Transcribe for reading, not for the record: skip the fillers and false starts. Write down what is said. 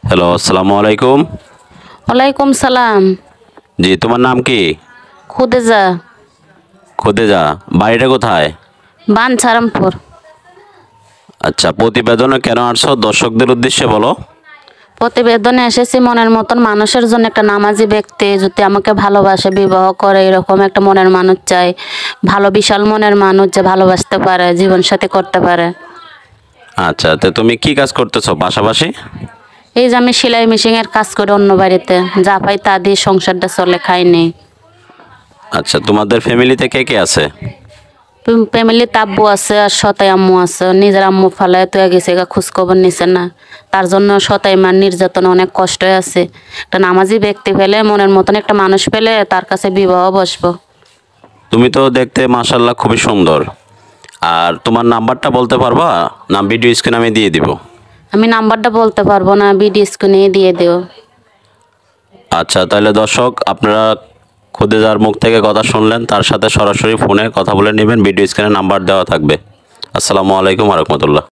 Hello, আসসালামু আলাইকুম। ওয়ালাইকুম সালাম। জি, তোমার নাম কি? খুদেজা। খোদেজা। বাড়িটা কোথায়? বাঞ্ছারামপুর। আচ্ছা, প্রতিবেদনে কেন আসছো দর্শকদের উদ্দেশ্যে বলো। প্রতিবেদনে এসেছি মনের মতন মানুষের জন্য, একটা নামাজি ব্যক্তি যদি আমাকে ভালোবাসে, বিবাহ করে, এরকম একটা মনের মানুষ চাই। ভালো বিশাল মনের মানুষ যে ভালোবাসতে পারে, জীবন সাথী করতে পারে। আচ্ছা, তো তুমি কি কাজ করতেছো পাশাপাশি? এই যে আমি সেলাই মেশিনের কাজ করি অন্য বাড়িতে, যা পাই তা দিয়ে সংসারটা চলে, খাই নেই। আচ্ছা, তোমাদের ফ্যামিলিতে কে কে আছে? ফ্যামিলি আব্বু আছে আর সতাই আম্মু আছে। নিজের আম্মু ফালায় তো গেছে, খোঁজ খবর নিছে না। তার জন্য সতাই মার নির্যাতনে অনেক কষ্ট আছে। একটা নামাজি ব্যক্তি পেলে, মনের মতন একটা মানুষ পেলে তার কাছে বিবাহ বসবো। তুমি তো দেখতে মাশাল্লাহ খুবই সুন্দর। আর তোমার নাম্বারটা বলতে পারবা? না ভিডিও স্ক্রিনে আমি দিয়ে দিব। আমি নাম্বারটা বলতে পারবো না, ভিডিও স্ক্রিনে দিয়ে দিও। আচ্ছা, তাহলে দর্শক আপনারা খোদেজার মুখ থেকে কথা শুনলেন, তার সাথে সরাসরি ফোনে কথা বলে নেবেন। ভিডিও স্ক্রিনে নাম্বার দেওয়া থাকবে। আসসালামু আলাইকুম ওয়া রাহমাতুল্লাহ।